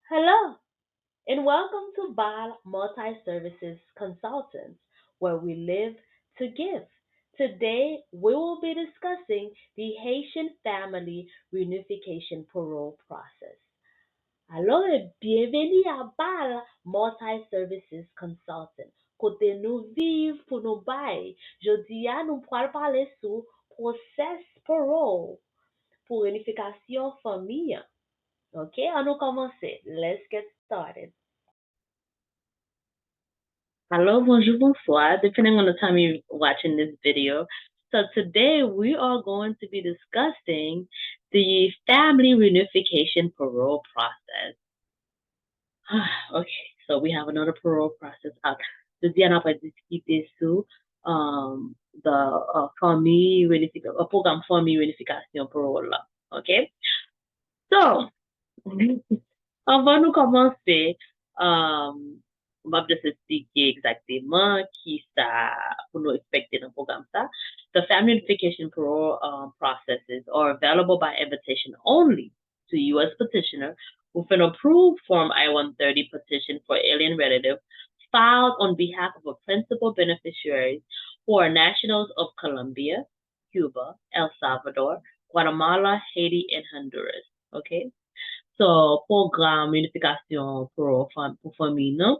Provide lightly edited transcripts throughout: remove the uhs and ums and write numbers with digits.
Hello, and welcome to BAL Multi-Services Consultants, where we live to give. Today, we will be discussing the Haitian Family Reunification Parole process. Alors, bienvenue à BAL Multi-Services Consultants. Côté nous vivre pour nous bailler. Jeudi, nous pourrons parler sur process parole pour unification famille. Ok, on nous commencer. Let's get started. Hello, bonjour, bonsoir, depending on the time you're watching this video. So today we are going to be discussing the family reunification parole process. Okay, so we have another parole process out. Today on va discuter sur the famille reunification, programme famille reunification parole là. Okay, so avant nous commencer, on va just expliquer exactement qui ça pour nous expecter dans le programme ça. The family unification parole processes are available by invitation only to U.S. petitioner with an approved Form I-130 petition for alien relative filed on behalf of a principal beneficiaries who are nationals of Colombia, Cuba, El Salvador, Guatemala, Haiti, and Honduras. Okay? So, programme unification pour famille, non?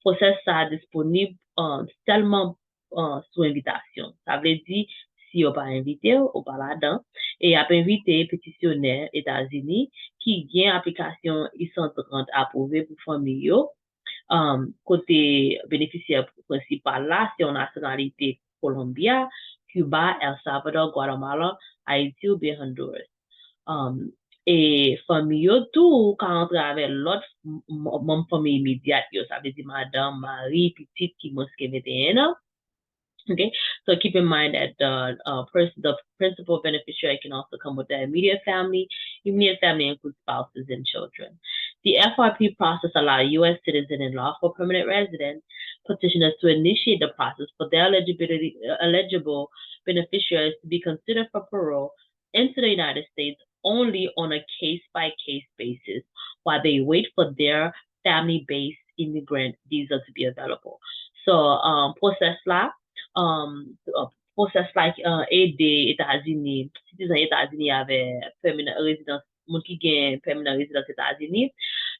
Process ça disponible seulement sous invitation. Ça veut dire, si on pas invité, on pas là-dedans. Et a invité pétitionnaire États-Unis qui gagne application I-130 approuvée pour famille. Côté bénéficiaire principal là, c'est en nationalité Colombia, Cuba, El Salvador, Guatemala, Haïti ou bien Honduras. Et famille tout quand on avec l'autre mon famille immédiate ça veut dire madame mari petite qui m'a 21 ans. Okay, so keep in mind that the principal beneficiary can also come with the immediate family. Immediate family includes spouses and children. The FRP process allows U.S. citizen and lawful permanent resident petitioners to initiate the process for their eligible beneficiaries to be considered for parole into the United States only on a case-by-case basis while they wait for their family-based immigrant visa to be available. So, process là, process like aider États-Unis, citoyens États-Unis avec permanent résidence, moun qui gagne permanent résidence États-Unis,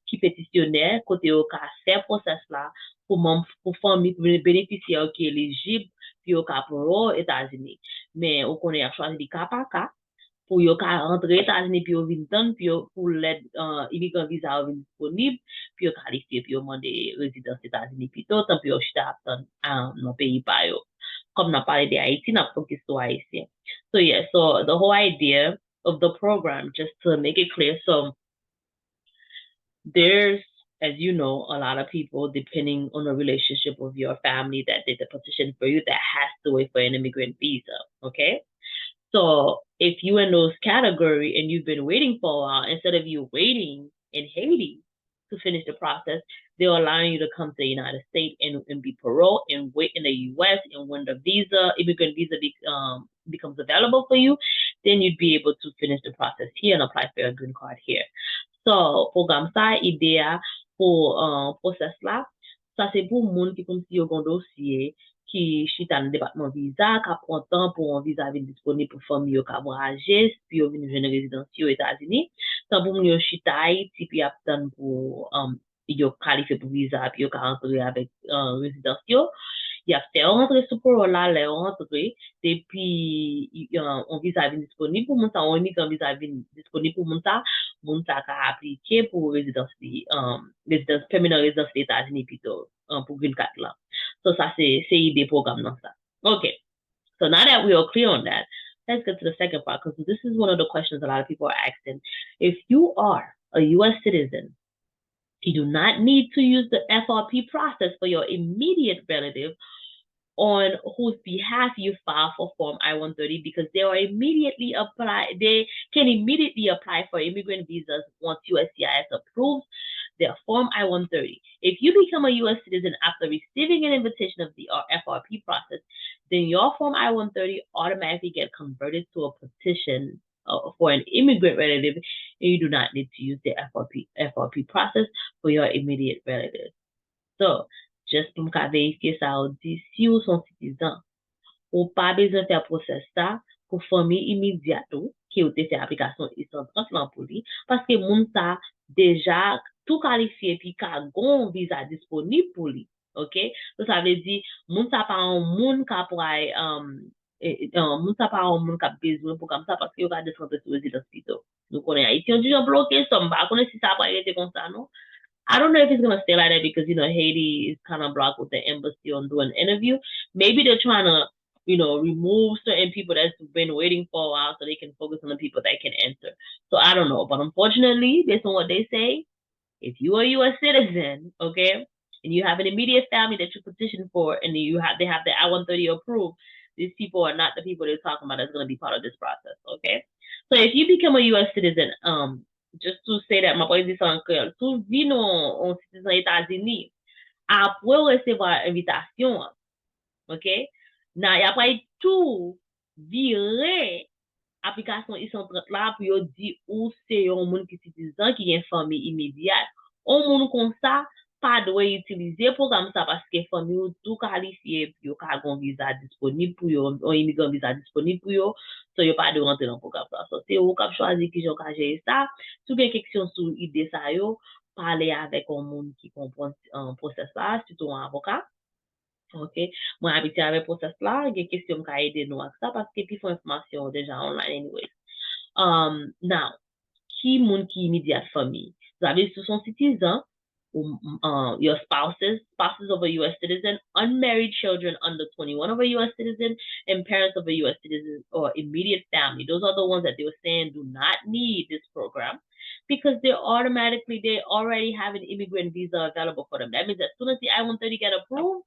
qui pétitionnaire, côté au cas faire process là, pour famille bénéficiaire qui est éligible, puis au cas pour États-Unis. Mais on connaît à choisir du cas par cas, pour yo ka rentrer États-Unis puis yo vinn tan puis yo pour l'aide immigrant visa yo disponible puis yo qualifié puis yo demander résidence États-Unis plutôt tant puis yo chita dans pays pa yo comme n'a parlé de Haïti n'a pas question haïtien. So yeah, so the whole idea of the program, just to make it clear, so there's, as you know, a lot of people, depending on the relationship of your family that did the petition for you, that has to wait for an immigrant visa, okay? So if you in those category and you've been waiting for a while, instead of you waiting in Haiti to finish the process, they're allowing you to come to the United States and be paroled and wait in the U.S. And when the immigrant visa becomes available for you, then you'd be able to finish the process here and apply for a green card here. So, programme ça, idea pour process là, ça c'est pour moun qui comme si yo gon dossier qui chita dans le département visa, qui prend temps pour un visa disponible pour famille qui voyager, puis yo vinn jeune résidence aux États-Unis. Tant pour moun yo chita Haïti puis attendre pour yo qualifié pour visa puis yo rentrer avec résidence yo. Il a fait rentrer sous parole là, les rentrer depuis on visa disponible pour moun ça, on immigrant visa disponible pour moun ça ka appliquer pour résidence permanent résidence des États-Unis plutôt pour green card là. So ça c'est idée programme dans ça. Okay. So now that we are clear on that, let's get to the second part because this is one of the questions a lot of people are asking. If you are a U.S. citizen, you do not need to use the FRP process for your immediate relative on whose behalf you file for Form I-130 because they can immediately apply for immigrant visas once USCIS approves their Form I-130. If you become a U.S. citizen after receiving an invitation of the FRP process, then your Form I-130 automatically gets converted to a petition for an immigrant relative and you do not need to use the FRP process for your immediate relatives. So, just pour me vérifier ça, on dit, si vous sont citizens, ou pas besoin de faire process ça pour famille immédiate qui ont fait application e-130 pour lui, parce que moun ça déjà tout qualifié puis qu'a gon visa disponible pour lui. OK? Donc ça veut dire moun ça pas un moun qui pourrait moun ça pas un moun qui a besoin pour comme ça parce que yo ka descendre sur résidence plutôt. Nous connaissons Haïtiens du bloqué ça, pas connaître si ça va être comme ça non. I don't know if it's gonna stay like that because Haiti is kind of blocked with the embassy on doing an interview. Maybe they're trying to remove certain people that's been waiting for a while so they can focus on the people that can enter. So I don't know, but unfortunately, based on what they say, if you are a U.S. citizen, okay, and you have an immediate family that you petition for, and they have the I-130 approved, these people are not the people they're talking about that's going to be part of this process, okay? So if you become a U.S. citizen, just to say that, ma pwede sa ankel, sou vi nou citizen Etats-Unis, apre recevoir invitation, ok? Nan, y apre tout vire aplikasyon e-130 la pou yo di ou se yon moun ki citizen ki gen fami imediat. On moun kon sa, pa dwe utilize program sa paske fami yo tout kalifiye pou yo ka gon visa disponib pou yo, on imigran visa disponib pou yo, so yo pa dwe rentre nan program sa. So, se yo kap chwazi ki jon ka jere sa, sou gen keksyon sou ide sa yo, pale avek on moun ki kompon proses la, suto an avokat. Ok, mwen habite avec process là, il y a question qui a aidé nous avec ça parce que puis font information déjà online anyway. Now, qui moun qui immédiate famille? Vous avez sous son citizen, your spouses of a U.S. citizen, unmarried children under 21 of a U.S. citizen, and parents of a U.S. citizen or immediate family. Those are the ones that they were saying do not need this program because they already have an immigrant visa available for them. That means as soon as the I-130 get approved,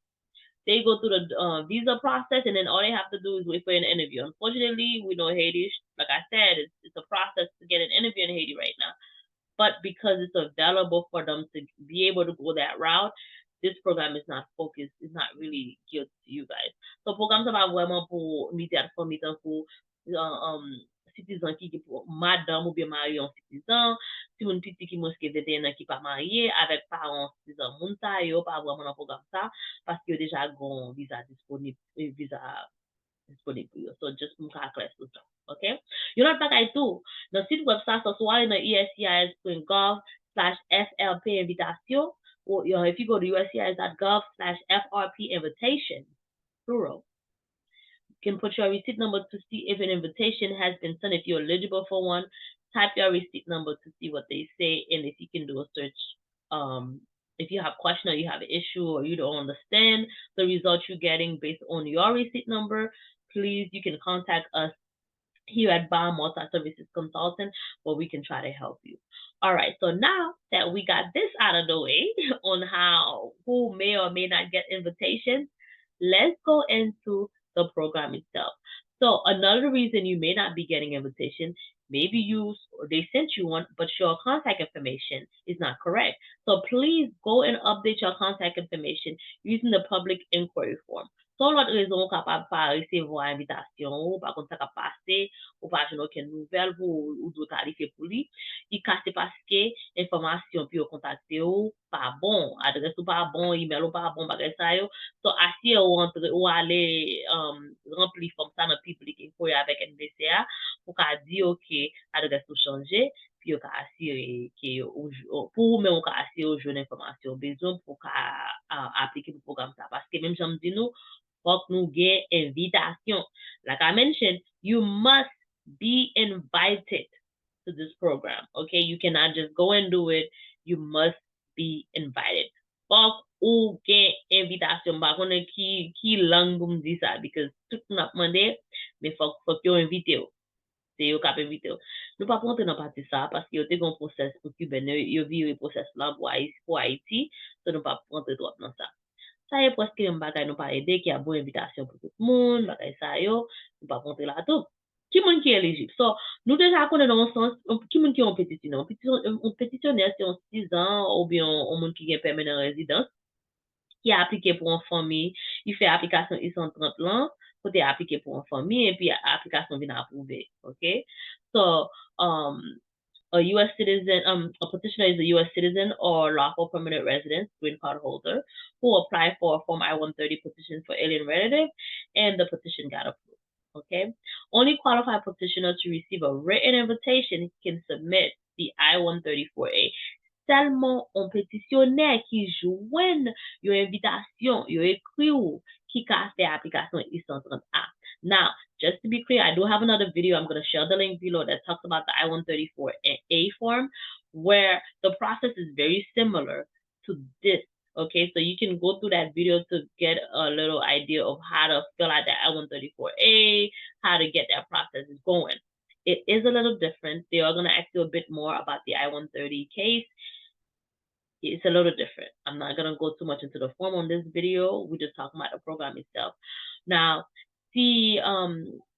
they go through the visa process, and then all they have to do is wait for an interview. Unfortunately, we know Haiti, like I said, it's a process to get an interview in Haiti right now. But because it's available for them to be able to go that route, this program is not focused, it's not really geared to you guys. So, program sa pa vraiment pour immédiat famille pour citizen qui pour madame ou bien marié en citizen, si moun piti qui mouske 21 ans qui pas marié avec parents citizen moun sa yo pas vraiment dans programme ça parce que déjà gon visa disponible pour yo. So just moun ka class tout ça. Okay? You not bagay tout. Dans site web ça so aller dans uscis.gov/FRP invitation or if you go to uscis.gov/FRP invitation plural. You can put your receipt number to see if an invitation has been sent. If you're eligible for one, type your receipt number to see what they say, and if you can do a search. If you have a question or you have an issue or you don't understand the results you're getting based on your receipt number, please, you can contact us here at Bar Multi-Services Consultant where we can try to help you. All right, so now that we got this out of the way on who may or may not get invitations, let's go into the program itself. So another reason you may not be getting invitation, maybe they sent you one, but your contact information is not correct. So please go and update your contact information using the public inquiry form. Son lot rezon kapab pa recevoir invitation ou pa kon sa ka pase ou pa joun aucune nouvelle ou do tarife pou li, i kase paske informasyon pi yo kontakte ou pa bon, adres ou pa bon, email ou pa bon bagay sa yo. So asye ou ale rempli form sa nan public inquiry avec NBCA pou ka di ok adres ou chanje, pi yo ka asire ke pou men ou ka asire ou joun informasyon bezon pou ka aplike pou program sa. Paske menm jam di nou, fok nou gen invitation. Like I mentioned, you must be invited to this program. Okay, you cannot just go and do it. You must be invited. Fok ou gen invitation. Ba konen ki lang pou mdi sa, because tout nap mande, mais fok yo invite ou. Se yo kap invite ou. Nou pa ponte nan pati sa, paske yo te gon proses pou Cuban, yo vire proses la pou Haiti, so nou pa ponte drop nan sa. Ça est presque un bagay nous pas aider qui a bonne invitation pour tout le monde, bagay ça yo, nous pas compter là tout. Qui monde qui est éligible? So, nous déjà connaissons dans le sens qui monde qui ont pétitionné. Un pétitionnaire c'est un 6 ans ou bien un monde qui a permanent résidence qui a appliqué pour une famille, il fait application I-130 là, côté appliqué pour une famille et puis application vient approuver, OK? So, A U.S. citizen, a petitioner is a U.S. citizen or lawful permanent resident, green card holder, who applied for a Form I-130 petition for alien relative, and the petition got approved. Okay? Only qualified petitioners to receive a written invitation can submit the I-134A. Seulement un pétitionnaire qui joigne une invitation, yon écrit ou qui ka fait application I-130A. Now, just to be clear, I do have another video. I'm going to share the link below that talks about the I-134A form, where the process is very similar to this. Okay, so you can go through that video to get a little idea of how to fill out the I-134A, how to get that process going. It is a little different. They are going to ask you a bit more about the I-130 case. It's a little different. I'm not going to go too much into the form on this video. We're just talking about the program itself. Now, si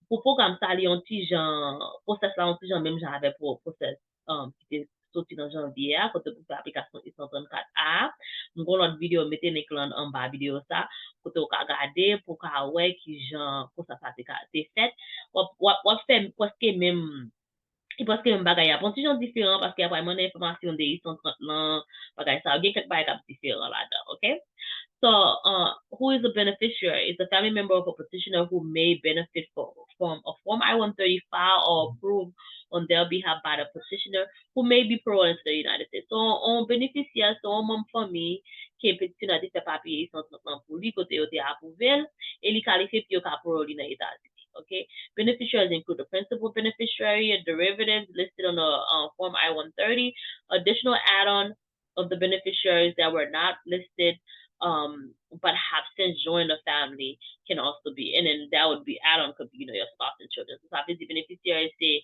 pour programme ça li yon ti jan process la yon ti jan même jan avec pour process qui était sorti dans janvier à côté pour faire application I-134A. M'gon l'autre vidéo mettez l'écran en bas vidéo ça côté ou ka regarder pour ka ouais qui jan process ça c'est fait. Ou fait presque même parce que bagay a ti jan différent parce qu'il y a vraiment d'informations de I-130 là bagay ça gen quelques bagay différent là-dedans, okay? So, who is a beneficiary? It's a family member of a petitioner who may benefit from a Form I-130 file or approved on their behalf by the petitioner who may be paroled into the United States. So, on bénéficiaire, so on membre famille qui est petitioner qui fait papier sans pour lui côté yo te approuvé et li qualifié pour ka parole dans les États-Unis. Okay, beneficiaries include the principal beneficiary, a derivatives listed on the Form I-130, additional add-on of the beneficiaries that were not listed but have since joined the family can also be, and then that would be add-on could be, your spouse and children. So ça veut dire bénéficiaire c'est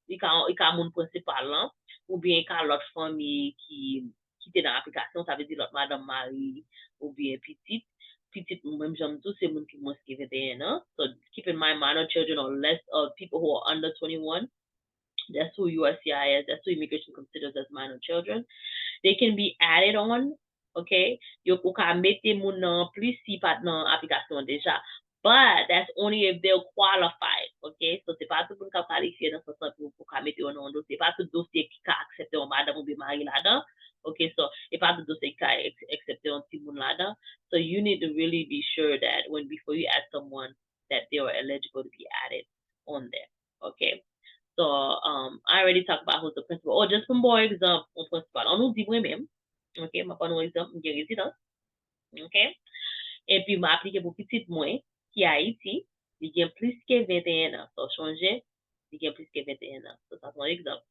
il ka moun principal là ou bien ka l'autre famille qui était dans l'application, ça veut dire l'autre madame Marie ou bien petite même j'aime tout c'est moun qui moins qui 21 ans. So keep in mind minor children or less people who are under 21. That's who USCIS, that's who immigration considers as minor children. They can be added on. Okay, yo pou ka mette moun nan plus si pat nan application déjà, but that's only if they're qualified. Okay, so c'est pas tout moun ka qualifié dans ce sens pour ka mette yon nan dossier, pas tout dossier qui ka accepté yon madame ou bien mari là-dedans. Okay, so et pas tout dossier qui ka accepté yon ti moun là-dedans. So you need to really be sure that before you add someone that they are eligible to be added on there. Okay. So I already talked about who's the principal. Or just for more example, principal. On nous dit moi-même. Ok, ma pas un exemple, j'ai résidence. Ok, et puis m'a appliqué pour petite moi qui a Haïti, il y a plus que 21 ans. So changer, il y a plus que 21 ans. So ça c'est un exemple.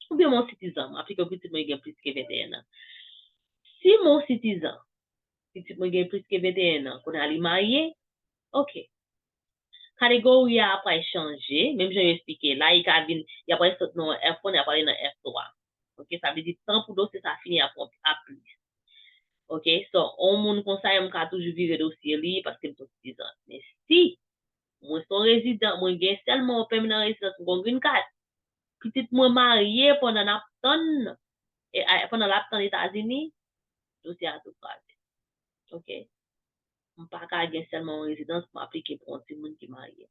Ou bien mon citizen, m'a appliqué pour petite moi il y a plus que 21 ans. Si mon citizen, petite moi il y a plus que 21 ans, qu'on a li marié, ok. Catégorie a pas changé, même j'ai expliqué là il a pas sorti dans F1, il a pas dans F3. Ok, ça veut dire temps pour dossier ça finit à plus. Ok, so on moun conseil m'ka toujours vivre dossier li parce que m'son citizen. Mais si moi son résident, moi gen seulement permanent résidence pour green card, petite moi marié pendant l'apton et pendant l'apton aux États-Unis, dossier a tout passé. Ok, on pas ka gen seulement résidence pour appliquer pour un petit monde qui marié.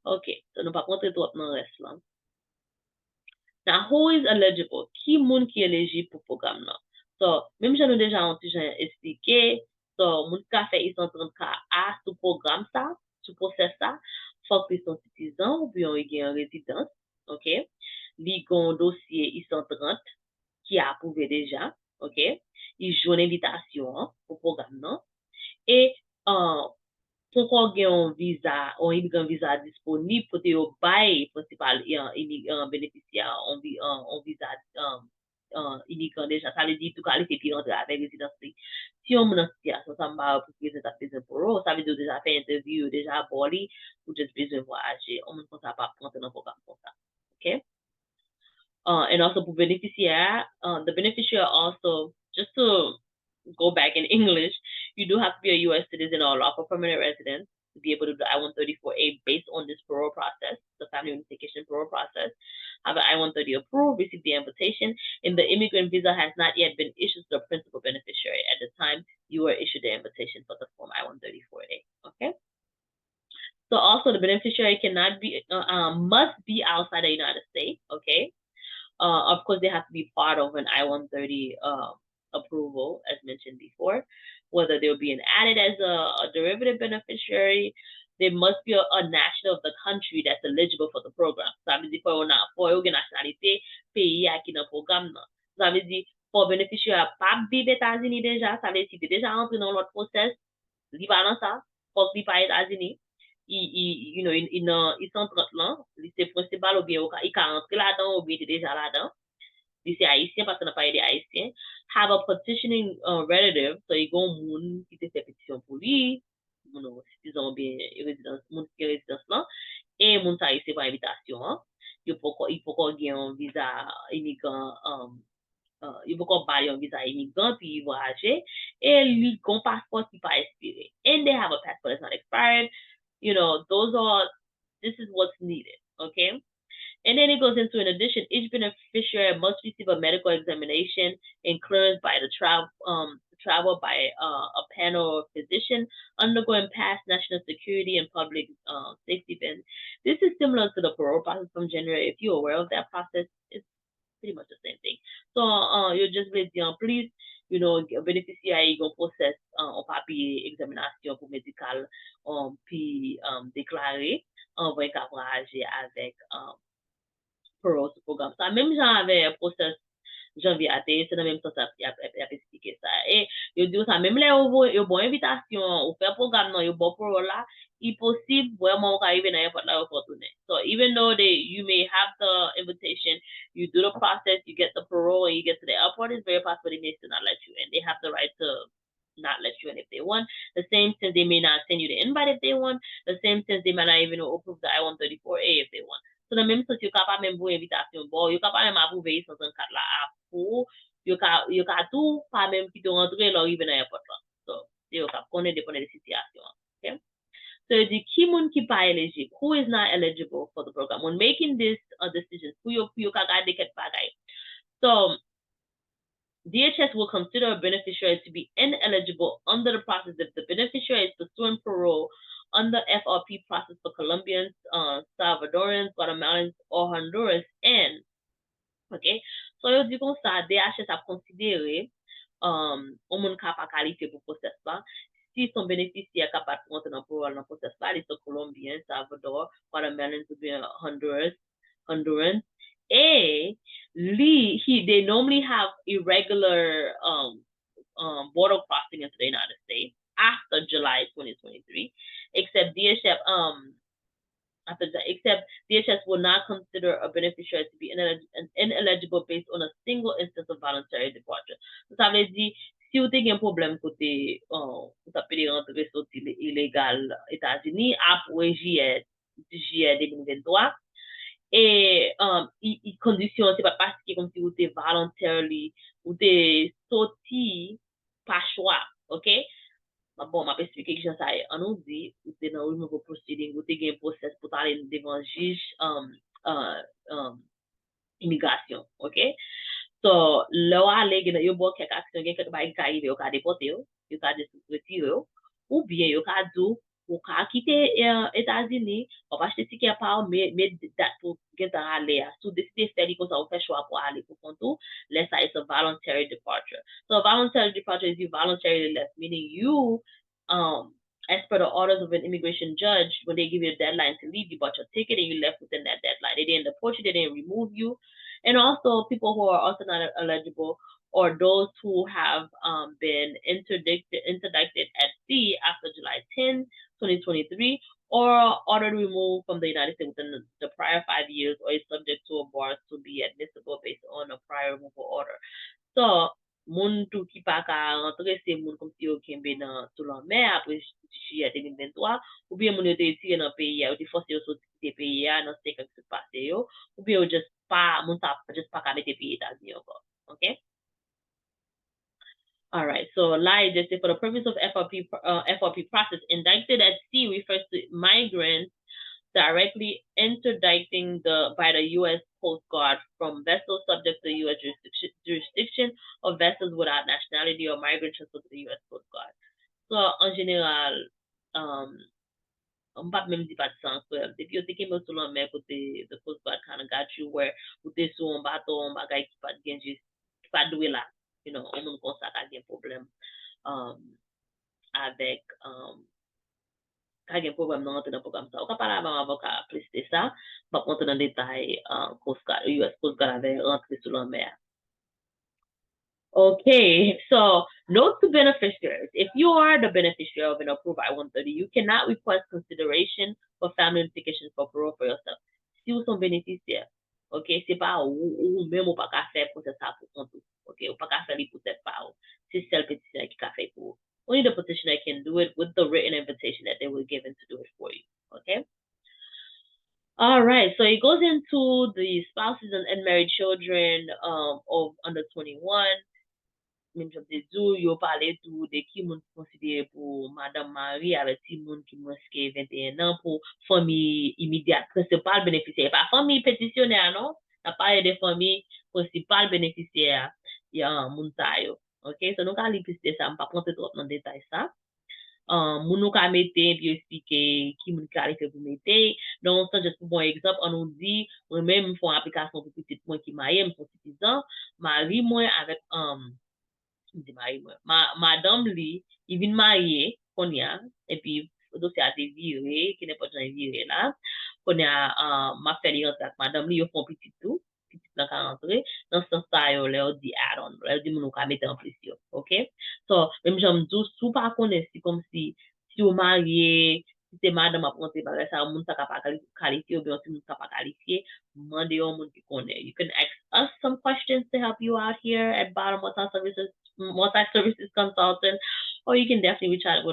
Ok, so nous pas compter trop dans reste là. Now, who is eligible? Qui moun qui éligible pour programme là? So, même j'en ai déjà expliqué, so, moun ka fait I-130A sous programme ça, sous process ça, faut qu'ils sont citizens ou bien ils ont résidence, ok? Li gon dossier I-130 qui a approuvé déjà, ok? Ils jouent une invitation pour programme non? Et, pour qu'on ait un visa, un immigrant visa disponible pour te bail principal bénéficiaire un visa immigrant déjà, ça veut dire tout qualifié puis rentrer avec résidence. Si on a une situation, ça m'a pour présenter pour eux, ça veut dire déjà fait interview, déjà aboli, ou juste besoin de voyager, on ne peut pas rentrer dans le programme comme ça. Okay? And also pour bénéficiaire, the beneficiary also, just to go back in English, you do have to be a U.S. citizen or lawful permanent resident to be able to do I-134A based on this parole process, the family unification parole process. Have an I-130 approved, receive the invitation, and the immigrant visa has not yet been issued to the principal beneficiary at the time you were issued the invitation for the Form I-134A. Okay? So also the beneficiary cannot be, must be outside the United States, okay? Of course, they have to be part of an I-130 approval, as mentioned before. Whether they'll be added as a derivative beneficiary, they must be a national of the country that's eligible for the program. Ça veut dire pour une nationalité pays qui dans le programme. Ça veut dire pour bénéficiaire pas vivre aux États-Unis déjà, ça veut dire si tu es déjà entré dans l'autre process, il va dans ça, pour qu'il pas aux États-Unis. Ils sont 30 là, c'est principal ou bien il peut rentrer là-dedans ou bien il est déjà là-dedans. C'est haïtien parce qu'on n'a pas aidé haïtien. Have a petitioning relative, so il y a un monde qui te fait pétition pour lui, citizen bien résidence, monde qui est résidence là, et monde ça c'est par invitation. Il peut gagner un visa immigrant, il peut gagner un visa immigrant puis voyager, et lui un passeport qui pas expiré. And they have a passport that's not expired. This is what's needed, okay? And then it goes into, in addition, each beneficiary must receive a medical examination and clearance by the travel by a panel of physician undergoing past national security and public safety events. This is similar to the parole process from January. If you're aware of that process, it's pretty much the same thing. So you're just with please, beneficiary going process en papier examination pour médical puis déclarer en vrai qu'à voyager avec parole programme. Ça même j'en avais un process janvier à c'est dans même sens il a expliqué ça. Et je dis ça même là yo bon invitation ou faire programme non yo bon parole là, il possible vraiment arriver dans n'importe là opportunité. So even though you may have the invitation, you do the process, you get the parole, and you get to the airport, it's very possible they may still not let you in. They have the right to not let you in if they want. The same sense they may not send you the invite if they want. The same sense they might not even approve the I-134A if they want. So dans même sens yo capable même vous invitation bon, yo capable même approuver 134 là pour yo ka tout pas même qui te rentrer là arriver dans l'airport là. So yo capable connaître dépend de situation. Okay? So the key moun qui pas eligible, who is not eligible for the program when making this decision, who you ka garder ket bagay. So DHS will consider a beneficiary to be ineligible under the process if the beneficiary is pursuing parole under FRP process for Colombians, Salvadorans, Guatemalans, or Honduras, and okay, so yo di kon sa, DHS a considéré ou moun ka pa qualifié pour process là, si son bénéficiaire capable de rentrer dans parole dans process là, ils sont Colombiens, Salvador, Guatemalans, ou bien Hondurans, et they normally have irregular border crossing into the United States after July 2023, except DHS will not consider a beneficiary to be ineligible based on a single instance of voluntary departure. So ça veut dire si vous avez un problème côté vous avez rentré sorti illégal États-Unis après juillet 2023 et condition c'est pas parce que comme si vous êtes voluntarily ou t'es sorti par choix, OK? Bon, m'a expliqué que ça on nous dit ou c'est dans nouveau proceeding ou t'es un process pour aller devant juge immigration, OK? So là aller yo bon quelque action quelque bail ka arrivé au ka déporter yo ka retirer ou bien yo ka dou ou ka quitter États-Unis ou pas acheter ticket par mais date pour get aller sous décider faire comme ça ou faire choix pour aller pour compte let's say it's a voluntary departure. So a voluntary departure is you voluntarily left, meaning you as per the orders of an immigration judge, when they give you a deadline to leave, you bought your ticket and you left within that deadline. They didn't deport you, they didn't remove you. And also people who are also not eligible or those who have been interdicted at sea after July 10, 2023, or ordered removed from the United States within the prior 5 years, or is subject to a bar to be admissible based on a prior removal order. So, moun tou ki pa ka rentre, se moun kom si yo kembe nan sou lan mer apre juillet 2023, ou bien moun yo te tire nan peyi ya, ou te force yo soti te peyi ya, nan se kak se pase yo, ou bien yo just pa, moun sa just pa ka mette peyi Etats-Unis encore. Okay? All right, so like they say, for the purpose of FRP process, indicted at sea refers to migrants directly interdicting by the U.S. Coast Guard from vessels subject to U.S. jurisdiction or vessels without nationality or migrant transferred to the U.S. Coast Guard. So, en général, I'm pas même dit pas de sens, depuis yo te keme sou lan men côté the Coast Guard kind of got you where ou te sou un bateau, un bagay qui pas gen juste, qui pas doué là, you know, on moun kon sa ka gen problème, avec, ka gen problème nan rentre dans programme ça. Ou ka parler avec un avocat plus de ça, pas rentrer dans détail, Coast Guard, US Coast Guard avait rentré sous la mer. Okay, so note to beneficiaries. If you are the beneficiary of an approved I-130, you cannot request consideration for family unification for parole for yourself. Si vous êtes bénéficiaire, okay, c'est pas ou même ou pas qu'à faire pour ça pour compte, okay, ou pas qu'à faire pour cette part. C'est seul petitionnaire qui a fait pour. Only the petitioner can do it with the written invitation that they were given to do it for you, okay? All right, so it goes into the spouses and unmarried children of under 21. Même j'aime te dire, yo parle tout de qui moun considéré pour Madame Marie avec ti moun qui moins que 21 ans pour famille immédiate principale bénéficiaire. Pas famille pétitionnaire, non? Ça parle de famille principale bénéficiaire. Il y a un moun sa yo. OK? So, nous, quand on plus de ça, on ne va pas prendre trop dans le détail ça. Moun nou ka mette, puis expliquer qui moun qualifié pour mettre. Donc, ça, juste pour bon exemple, on nous dit, moi-même, font application pour petit point qui m'a mon citizen, Marie, moi, avec, madame li, il vient marier, qu'on y a, et puis, le dossier a été viré, qui n'est pas déjà viré là, qu'on y a, ma fait li avec madame li, yo font petit tout, petit dans ka rentrer, dans ce sens-là, yo, leur dit add-on, leur dit, moun ka mette en plus yo, ok? So, même j'aime dire, sous pas connaître, c'est comme si vous mariez, si c'est madame a prendre par ça, moun sa ka pas qualifié, ou bien si moun sa pas qualifié, demandez au moun qui connaît. You can ask us some questions to help you out here at bottom multi-services consultant, or you can definitely reach out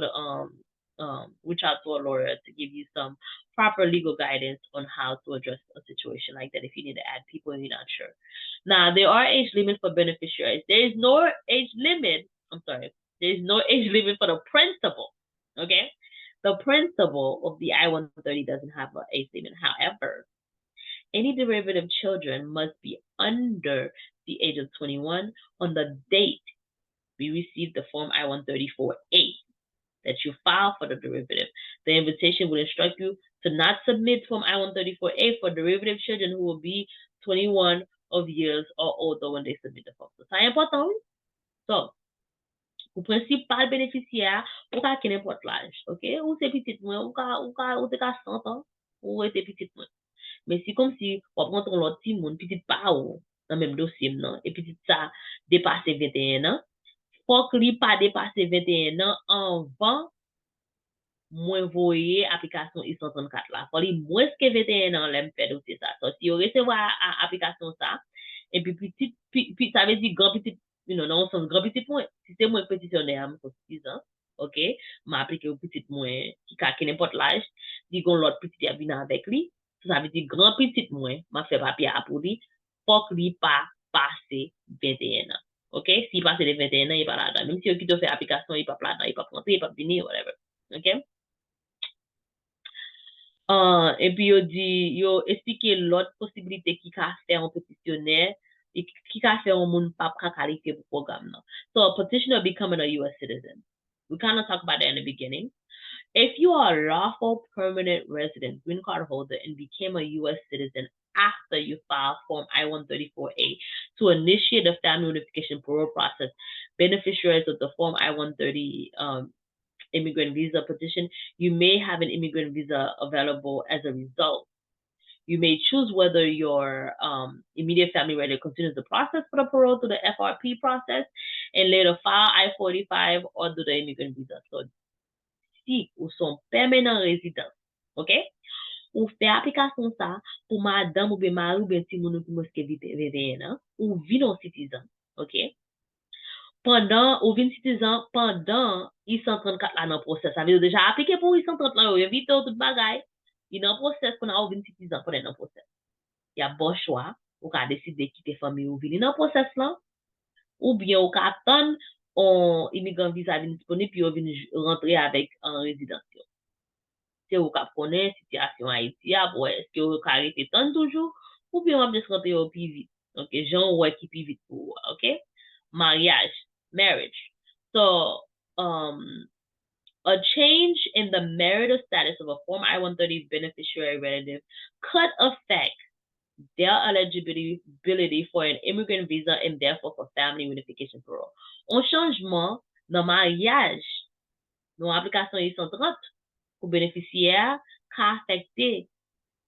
to a lawyer to give you some proper legal guidance on how to address a situation like that if you need to add people and you're not sure. Now, there are age limits for beneficiaries. There is no age limit for the principal, okay? The principal of the I-130 doesn't have an age limit. However, any derivative children must be under the age of 21 on the date we received the Form I-134A that you file for the derivative. The invitation will instruct you to not submit Form I-134A for derivative children who will be 21 of years or older when they submit the form. So, c'est important, oui? So, pour principal bénéficiaire, ou ka ki n'importe l'âge, ok? Ou c'est petit moins, ou te ka 100 ans, ou te petit moins. Mais si comme si, ou prendre l'autre petit monde, petit pa ou, dans même dossier, non? Et petit ça, dépasse 21 ans, faut que li pas dépasser 21 ans avant moins voyer application I-134 là. Faut li moins que 21 ans l'aime faire dossier ça. So, si vous recevoir application ça, et puis petit, ça veut dire grand petit, dans le sens grand petit point. Si c'est moins pétitionnaire, pour 6 ans, ok, m'a appliqué au petit moins, qui n'importe l'âge, dit qu'on l'autre petit a venu avec lui, ça veut dire grand petit moins, m'a fait papier à pour lui, faut que lui pas passer 21 ans. OK? S'il passe les 21 ans, il n'est pas là-dedans. Même si il te fait application, il n'est pas là-dedans, il n'est pas rentrer, il n'est pas venir, whatever. OK? Et puis, il explique l'autre possibilité qui a fait un pétitionnaire et qui a fait un monde pas qualifié pour le programme. So, a petitioner becoming a U.S. citizen. We kind of talked about that in the beginning. If you are a lawful permanent resident, green card holder, and became a U.S. citizen after you file Form I-134A to initiate the family unification parole process, beneficiaries of the Form I-130 immigrant visa petition, you may have an immigrant visa available as a result. You may choose whether your immediate family relative continues the process for the parole through the FRP process and later file I-45 or do the immigrant visa. So, si ou son permanent résident, ok? Ou fait application ça pour madame ou bien mari ou bien si moun qui moske 21 ans, ou vin citizen, ok? Pendant, ou vin citizen pendant I-134 là dans process. Ça veut dire déjà appliqué pour I-130 là, ou invite tout bagay. Il dans process qu'on a ou vin citizen pendant dans process. Il y a bon choix, ou ka décider quitter famille ou vin dans process là, ou bien ou ka attendre on immigrant visa disponible puis on vient rentrer avec en résidence. C'est au cap connaît situation Haïti est-ce que vous arrêtez tant toujours ou bien on va juste rentrer au plus vite. OK, gens ouais qui plus vite pour OK? Marriage. So A change in the marital status of a Form I-130 beneficiary relative could affect their eligibility for an immigrant visa and therefore for family unification parole. Un changement dans mariage, dans application I-130 pour bénéficiaire, ka affecté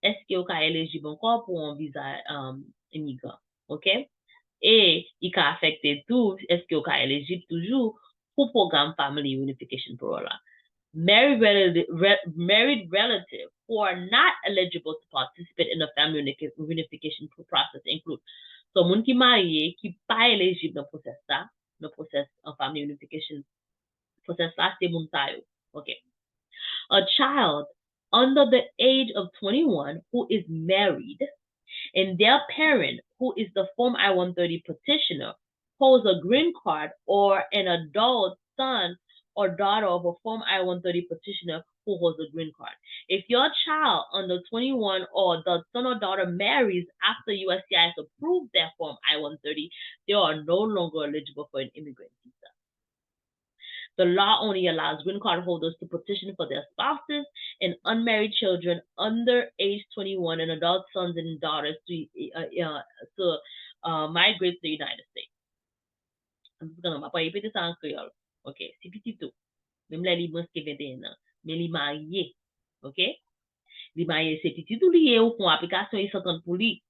est-ce que vous êtes éligible encore pour un visa immigrant, ok? Et il peut affecter tout, est-ce que vous êtes éligible toujours pour le programme Family Unification Parole. Married relatives who are not eligible to participate in the family unification process include so moun ki marié qui pas éligible dans process ça, dans process en family unification process ça c'est moun sa yo. Okay. A child under the age of 21 who is married and their parent who is the Form I-130 petitioner holds a green card or an adult son or daughter of a Form I-130 petitioner who holds a green card. If your child under 21 or the son or daughter marries after USCIS approved their Form I-130, they are no longer eligible for an immigrant visa. The law only allows green card holders to petition for their spouses and unmarried children under age 21 and adult sons and daughters to migrate to the United States. I'm just going to répéter ça en créole. OK, c'est petit tout. Même là, il manque 21 ans. Mais il marié. OK? Il marié, c'est petit tout lié ou font application, il s'entend pour lui.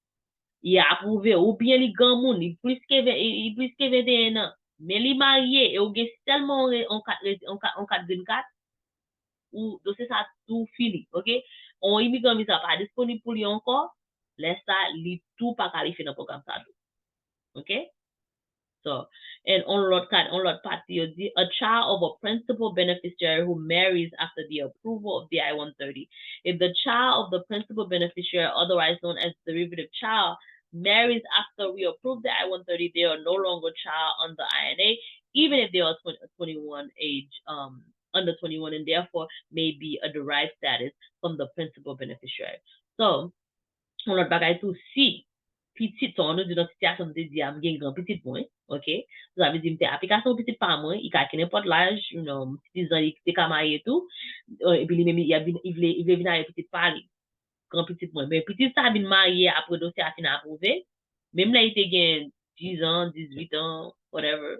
Il a approuvé ou bien il grand monde, il plus que 21 ans. Mais les mariés, et on gagne tellement en 4 ou c'est ça tout fini, ok? On immigrant visa pas disponible pour lui encore, laisse ça, lui tout pas qualifié dans le programme ça, ok? So, and on l'autre partie, il dit, a child of a principal beneficiary who marries after the approval of the I-130. If the child of the principal beneficiary, otherwise known as derivative child, marries after we approve the I-130, they are no longer child under INA, even if they are 21 age, under 21, and therefore may be a derived status from the principal beneficiary. So, on l'autre bagay tout, si petit ton nou di nan situation de di am gen grand petit point, ok? Ça veut dire m'te application petit pas moi, il ka n'importe l'âge, you know, petit ans il te ka marié tout, et puis même il veut venir petit parler, grand petit point. Mais petit ça vient marié après dossier a fin approuvé, même là il te gen 10 ans, 18 ans, whatever.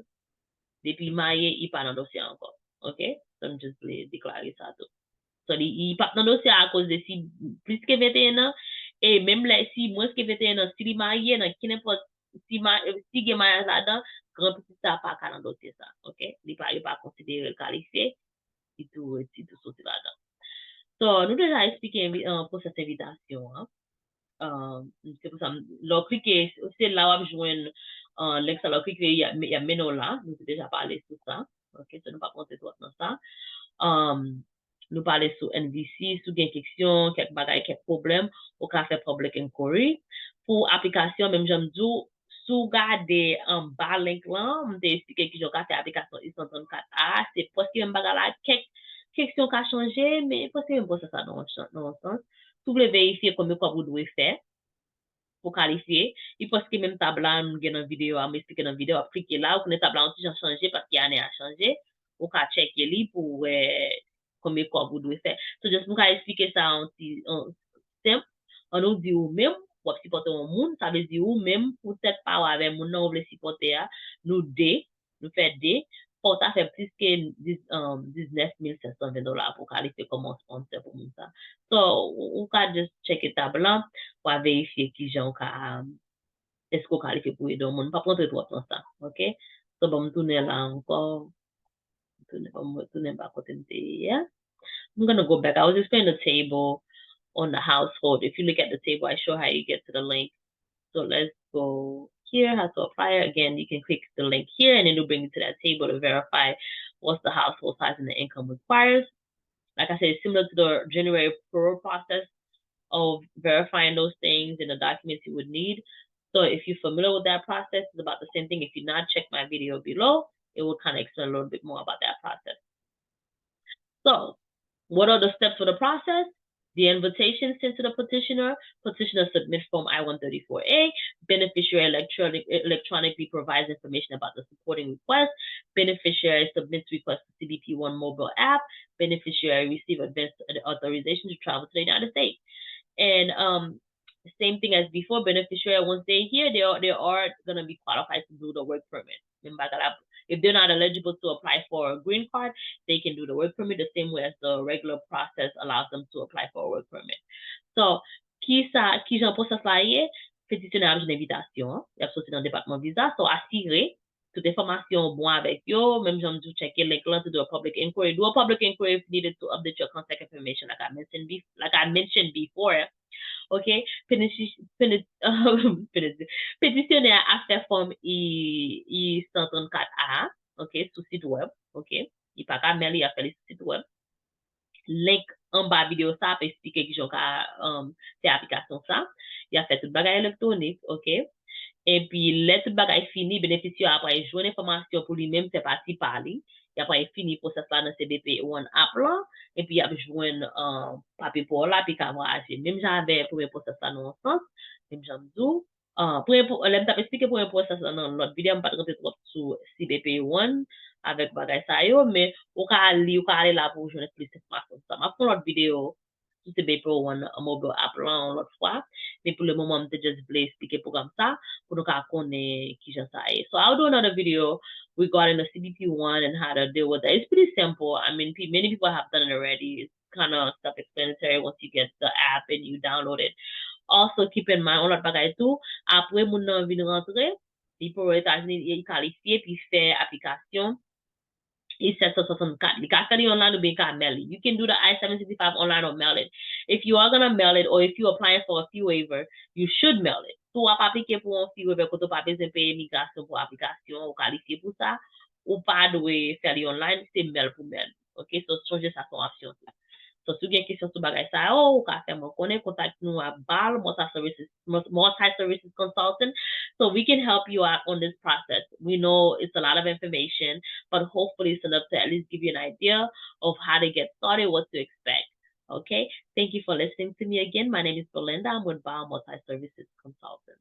Depuis marié, il pas dans dossier encore, ok? So I'm just déclarer ça tout. So il pas dans dossier à cause de si plus que 21 ans. Et même là, si moins que 21 ans, si il est marié, qui n'importe si il est marié là-dedans, grand petit ça pas qu'à dans dossier ça, ok? Il pas considéré qualifié, si tout sorti là-dedans. So, nous déjà expliqué pour cette invitation, hein. C'est pour ça, leur cliquer, c'est là où je joindre l'ex, leur cliquer, il y a Meno là, nous avons déjà parlé sur ça, ok? So, nous pas compter trop dans ça. Nous parler sur NVC, sur des questions, quelques bagages, quelques problèmes, au cas faire public inquiry. Pour application, même j'aime dire, sous garder en bas link là, on t'explique que j'ai fait application I-134A, c'est parce que même bagage là, quelques questions qui ont changé, mais parce que même pas ça dans le sens. Vous voulez vérifier combien quoi vous devez faire pour qualifier. Et parce que même table là, nous avons une vidéo, à m'expliquer dans la vidéo, cliquer là, ou que table là, on a changé parce qu'il y a un à changer, ou qu'à checker lui pour combien quoi vous devez faire. So, juste pour expliquer ça en simple, on nous dit ou même, pour supporter un monde, ça veut dire ou même, pour cette part avec mon nom, on veut supporter, nous fait D, pour ça fait plus que 19 720 $ pour qualifier comme sponsor pour ça. So, on peut juste checker table là, pour vérifier qui j'ai est-ce qu'on qualifie pour aider au monde, pas prendre trop dans ça, ok? So, bon, me tourner là encore. Yeah. I'm going to go back. I was explaining the table on the household. If you look at the table, I show how you get to the link. So let's go here, how to apply. Again, you can click the link here, and it'll bring you to that table to verify what's the household size and the income requires. Like I said, it's similar to the January parole process of verifying those things and the documents you would need. So if you're familiar with that process, it's about the same thing. If you're not, check my video below. It will kind of explain a little bit more about that process. So, what are the steps for the process? The invitation sent to the petitioner. Petitioner submits Form I-134A. Beneficiary electronically provides information about the supporting request. Beneficiary submits request to CBP1 mobile app. Beneficiary receive advance authorization to travel to the United States. And same thing as before, beneficiary, once they're here, they are gonna be qualified to do the work permit. If they're not eligible to apply for a green card, they can do the work permit the same way as the regular process allows them to apply for a work permit. So, qui j'en process là hier, pétitionnaire a une invitation, il y a sorti dans le département visa, so assurer toute information bon avec yo, même j'aime to check link to do a public inquiry. Do a public inquiry if needed to update your contact information, like I mentioned before. OK? Pétitionnaire a fait forme I-134A, OK, sur site web, OK? Il pas qu'à mail, il a fait le site web. Link en bas vidéo ça pour expliquer qui j'en c'est application ça. Il a fait tout bagage électronique, OK? Et puis, là, tout bagage fini, bénéficiaire après jouer l'information pour lui-même, c'est parti parler. Et après, fini process là dans CBP1 app là. Et puis, il a joué un papier pour là, puis qu'à voyager. Même j'avais pour process là dans le sens, même j'en dis, pour expliquer pour un process là dans l'autre vidéo, je ne vais pas rentrer trop sur CBP1 avec bagage ça yo, mais ou ka aller là pour jouer plus d'informations. Ça m'a fait l'autre vidéo sur CBP1 mobile app là l'autre fois. Mais pour le moment, je just voulais expliquer pour comme ça, pour nous connaître qui j'en sais. So I'll do another video regarding the CBP1 and how to deal with it. It's pretty simple. I mean, many people have done it already. It's kind of self-explanatory once you get the app and you download it. Also, keep in mind, on l'autre bagage tout, après, mon nom vient rentrer, il peut aux États-Unis, il qualifier, puis faire application. It's 764. You can study online or be mail it. You can do the I-765 online or mail it. If you are gonna mail it, or if you're applying for a fee waiver, you should mail it. So, à appliquer pour un fee waiver, quand tu pas besoin payer immigration pour application ou qualifier pour ça, ou pas de faire online, c'est mail pour mail. OK? So, changer ça son option. So, si vous avez une question sur bagay ça, ou ka faire mon connaître, contacte nous à BAL, multi-services consultant, so we can help you out on this process. We know it's a lot of information, but hopefully it's enough to at least give you an idea of how to get started, what to expect. Okay? Thank you for listening to me again. My name is Belinda. I'm with BAL Multi-Services Consultant.